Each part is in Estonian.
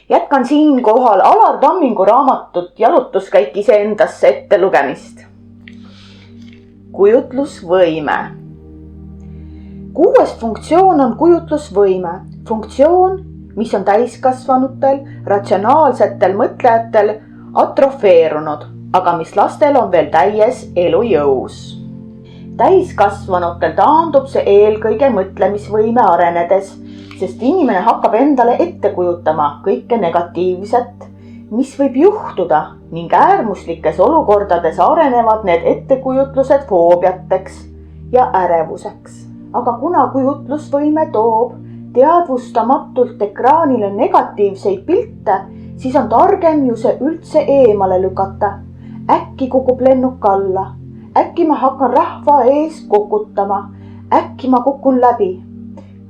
Jätkan siinkohal Alar Tammingu raamatut Jalutuskäik iseendasse ette lugemist. Kujutlusvõime. 6. funktsioon on kujutlusvõime. Funktsioon, mis on täiskasvanutel, ratsionaalsetel mõtlejatel atrofeerunud, aga mis lastel on veel täies elujõus. Täiskasvanutel taandub see eelkõige mõtlemisvõime arenedes, sest inimene hakkab endale ette kujutama kõike negatiivset, mis võib juhtuda ning äärmuslikes olukordades arenevad need ettekujutlused foobiateks ja ärevuseks. Aga kuna kujutlusvõime toob teadvustamatult ekraanile negatiivseid pilte, siis on targem ju see üldse eemale lükata. Äkki kukub lennuk alla, äkki ma hakkan rahva ees kokutama, äkki ma kukun läbi.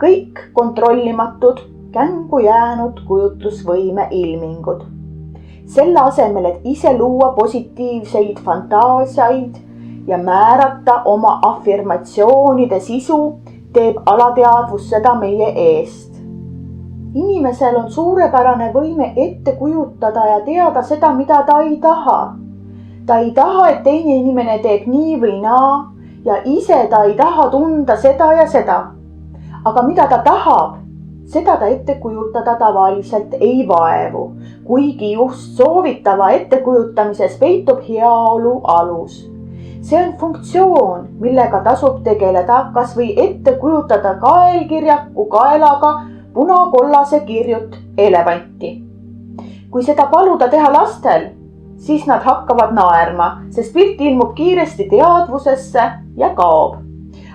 Kõik kontrollimatud, kängu jäänud kujutlusvõime ilmingud. Selle asemel, et ise luua positiivseid fantaasiaid ja määrata oma afirmatsioonide sisu, teeb alateadvus seda meie eest. Inimesel on suurepärane võime ette kujutada ja teada seda, mida ta ei taha. Ta ei taha, et teine inimene teeb nii või naa ja ise ta ei taha tunda seda ja seda. Aga mida ta tahab, seda ta ette kujutada tavaliselt ei vaevu, kuigi just soovitava ettekujutamises peitub heaolu alus. See on funktsioon, millega tasub tegeleda, kas või ette kujutada kaelkirjaku kaelaga punakollase kirjut elevanti. Kui seda paluda teha lastel, siis nad hakkavad naerma, sest pilt ilmub kiiresti teadvusesse ja kaob.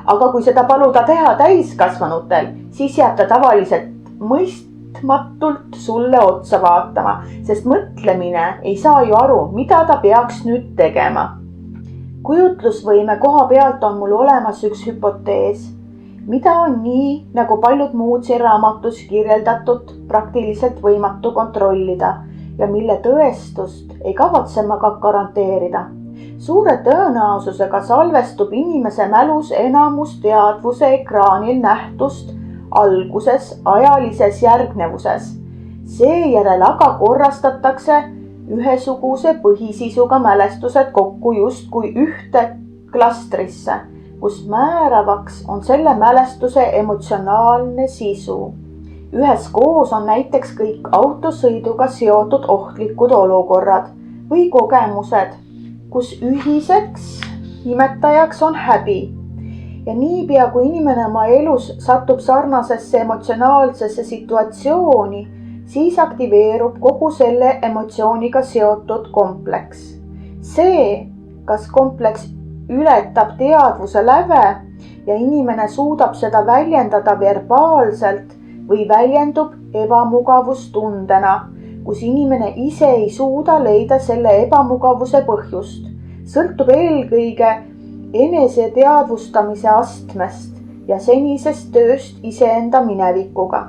Aga kui seda paluda teha täiskasvanutel, siis jääb ta tavaliselt mõistmatult sulle otsa vaatama, sest mõtlemine ei saa ju aru, mida ta peaks nüüd tegema. Kujutlusvõime koha pealt on mul olemas üks hüpotees, mida on nii, nagu paljud muud siin raamatus kirjeldatud, praktiliselt võimatu kontrollida ja mille tõestust ei kavatse ma ka garanteerida. Suure tõenäosusega salvestub inimese mälus enamus teadvuse ekraanil nähtust alguses ajalises järgnevuses. Seejärel aga korrastatakse ühesuguse põhisisuga mälestused kokku justkui ühte klastrisse, kus määravaks on selle mälestuse emotsionaalne sisu. Üheskoos on näiteks kõik autosõiduga seotud ohtlikud olukorrad või kogemused, kus ühiseks nimetajaks on häbi. Ja niipea, kui inimene oma elus satub sarnasesse emotsionaalsesse situatsiooni, siis aktiveerub kogu selle emotsiooniga seotud kompleks. See, kas kompleks ületab teadvuse läve ja inimene suudab seda väljendada verbaalselt või väljendub ebamugavustundena, kus inimene ise ei suuda leida selle ebamugavuse põhjust, sõltub eelkõige enese teadvustamise astmest ja senisest tööst iseenda minevikuga.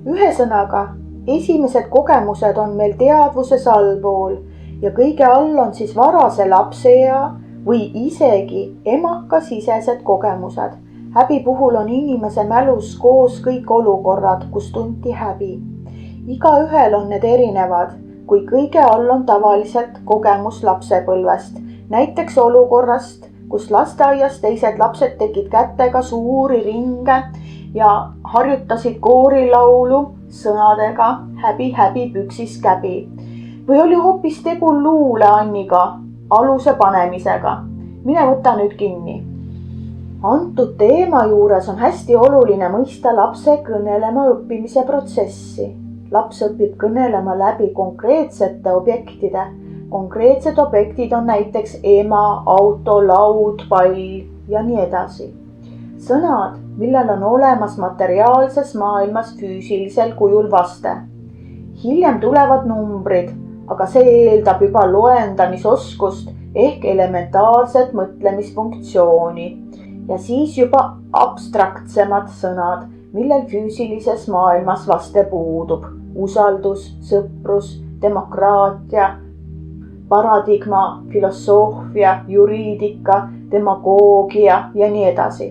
Ühesõnaga, esimesed kogemused on meil teadvuses allpool ja kõige all on siis varase lapseea või isegi emakasisesed kogemused. Häbi puhul on inimese mälus koos kõik olukorrad, kus tunti häbi. Igaühel on need erinevad, kui kõige all on tavaliselt kogemus lapsepõlvest. Näiteks olukorrast, kus lasteaias teised lapsed tegid kätega suuri ringe ja harjutasid koorilaulu sõnadega häbi, häbi, püksis käbi. Või oli hoopis tegu luuleanniga, aluse panemisega. Mine võta nüüd kinni. Antud teema juures on hästi oluline mõista lapse kõnelema õppimise protsessi. Laps õpib kõnelema läbi konkreetsete objektide. Konkreetsed objektid on näiteks ema, auto, laud, pall ja nii edasi. Sõnad, millel on olemas materiaalses maailmas füüsilisel kujul vaste. Hiljem tulevad numbrid, aga see eeldab juba loendamisoskust ehk elementaarset mõtlemisfunktsiooni ja siis juba abstraktsemad sõnad, millel füüsilises maailmas vaste puudub. Usaldus, sõprus, demokraatia, paradigma, filosoofia, juriidika, demagoogia ja nii edasi.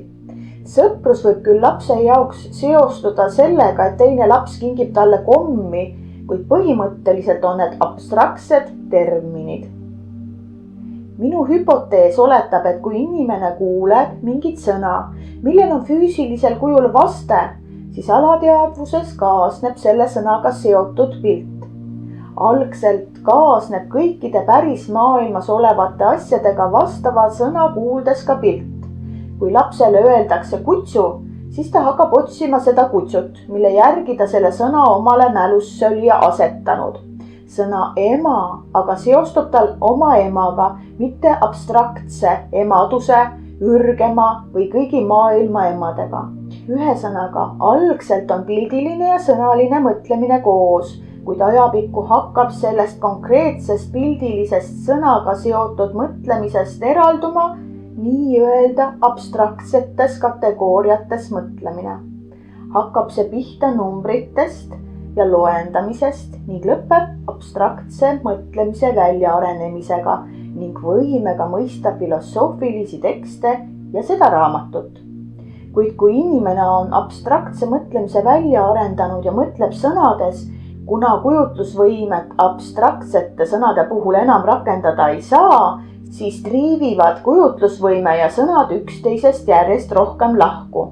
Sõprus võib küll lapse jaoks seostuda sellega, et teine laps kingib talle kommi kuid põhimõtteliselt on need abstraktsed terminid. Minu hüpotees oletab, et kui inimene kuuleb mingit sõna, millel on füüsilisel kujul vaste, siis alateadvuses kaasneb selle sõnaga seotud pilt. Algselt kaasneb kõikide päris maailmas olevate asjadega vastava sõna kuuldes ka pilt. Kui lapsele öeldakse kutsu, siis ta hakkab otsima seda kutsut, mille järgi ta selle sõna omale mälusse oli asetanud. Sõna ema aga seostub tal oma emaga, mitte abstraktse emaduse, ürgema või kõigi maailma emadega. Ühesõnaga, algselt on pildiline ja sõnaline mõtlemine koos, kuid ajapikku hakkab sellest konkreetsest pildilisest sõnaga seotud mõtlemisest eralduma nii-öelda abstraktsetes kategooriates mõtlemine. Hakkab see pihta numbritest ja loendamisest ning lõpeb abstraktse mõtlemise väljaarenemisega ning võimega mõista filosoofilisi tekste ja seda raamatut. Kuid kui inimene on abstraktse mõtlemise välja arendanud ja mõtleb sõnades, kuna kujutlusvõimet abstraktsete sõnade puhul enam rakendada ei saa, siis triivivad kujutlusvõime ja sõnad üksteisest järjest rohkem lahku.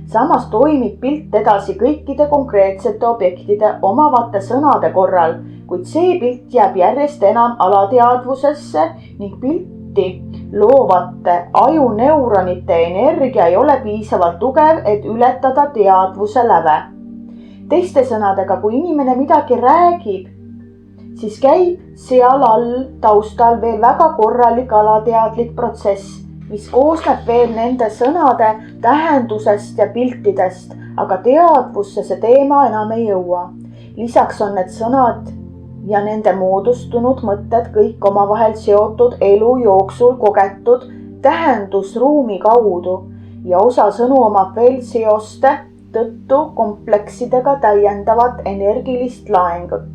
Samas toimib pilt edasi kõikide konkreetsete objektide omavate sõnade korral, kuid see pilt jääb järjest enam alateadvusesse ning pilti loovate ajuneuronite energia ei ole piisavalt tugev, et ületada teadvuse läve. Teiste sõnadega, kui inimene midagi räägib, siis käib seal all taustal veel väga korralik alateadlik protsess, mis koosneb veel nende sõnade tähendusest ja piltidest, aga teadvusse see teema enam ei jõua. Lisaks on need sõnad ja nende moodustunud mõtted kõik omavahel seotud elu jooksul kogetud tähendusruumi kaudu ja osa sõnu omab veel seoste tõttu kompleksidega täiendavat energilist laengut.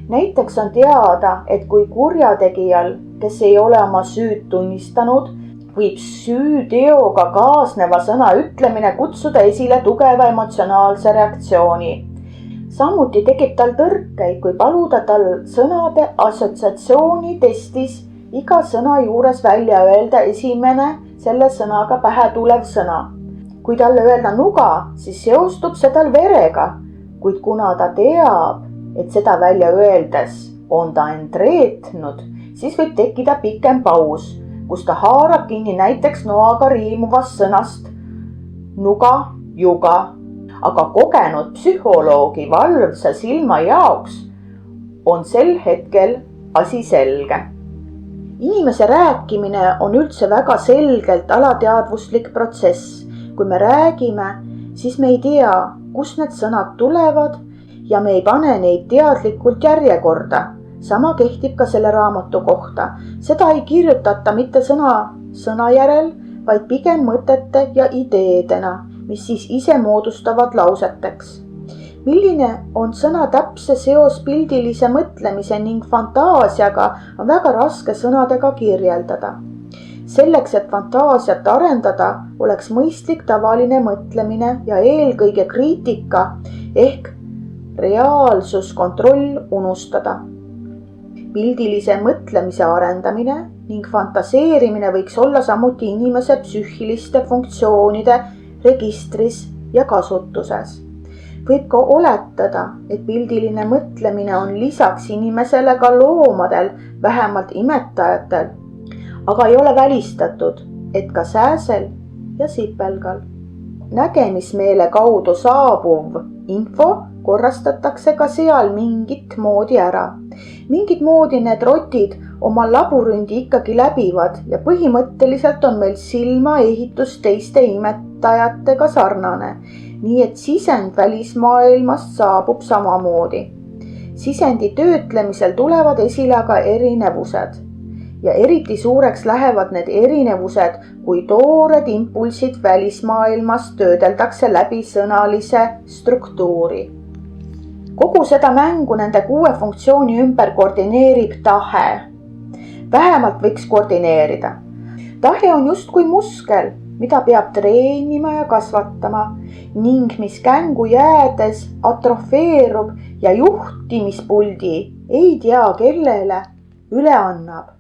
Näiteks on teada, et kui kurjategijal, kes ei ole oma süüd tunnistanud, võib süüteoga kaasneva sõna ütlemine kutsuda esile tugeva emotsionaalse reaktsiooni. Samuti tekib tal tõrkeid, kui paluda tal sõnade assotsiatsiooni testis iga sõna juures välja öelda esimene selle sõnaga pähe tulev sõna. Kui talle öelda nuga, siis seostub see tal verega, kuid kuna ta teab, et seda välja öeldes on ta end reetnud, siis võib tekkida pikem paus, kus ta haarab kinni näiteks noaga riimuvast sõnast nuga, juga, aga kogenud psühholoogi valvsa silma jaoks on sel hetkel asi selge. Inimese rääkimine on üldse väga selgelt alateadvuslik protsess. Kui me räägime, siis me ei tea, kust need sõnad tulevad ja me ei pane neid teadlikult järjekorda. Sama kehtib ka selle raamatu kohta. Seda ei kirjutata mitte sõna järel, vaid pigem mõtete ja ideedena, mis siis ise moodustavad lauseteks. Milline on sõna täpse seos pildilise mõtlemise ning fantaasiaga, on väga raske sõnadega kirjeldada. Selleks, et fantaasiat arendada, oleks mõistlik tavaline mõtlemine ja eelkõige kriitika ehk reaalsuskontroll unustada. Pildilise mõtlemise arendamine ning fantaseerimine võiks olla samuti inimese psüühiliste funktsioonide registris ja kasutuses. Võib ka oletada, et pildiline mõtlemine on lisaks inimesele ka loomadel, vähemalt imetajatel, aga ei ole välistatud, et ka sääsel ja sipelgal. Nägemismeele kaudu saabuv info korrastatakse ka seal mingit moodi ära. Mingit moodi need rotid oma labürindi ikkagi läbivad ja põhimõtteliselt on meil silmaehitus teiste imetajatega sarnane, nii et sisend välismaailmast saabub samamoodi. Sisendi töötlemisel tulevad esile aga erinevused. Ja eriti suureks lähevad need erinevused, kui toored impulsid välismaailmast töödeldakse läbi sõnalise struktuuri. Kogu seda mängu nende 6 funktsiooni ümber koordineerib tahe. Vähemalt võiks koordineerida. Tahe on justkui muskel, mida peab treenima ja kasvatama ning mis kängu jäädes atrofeerub ja juhtimispuldi ei tea kellele üle annab.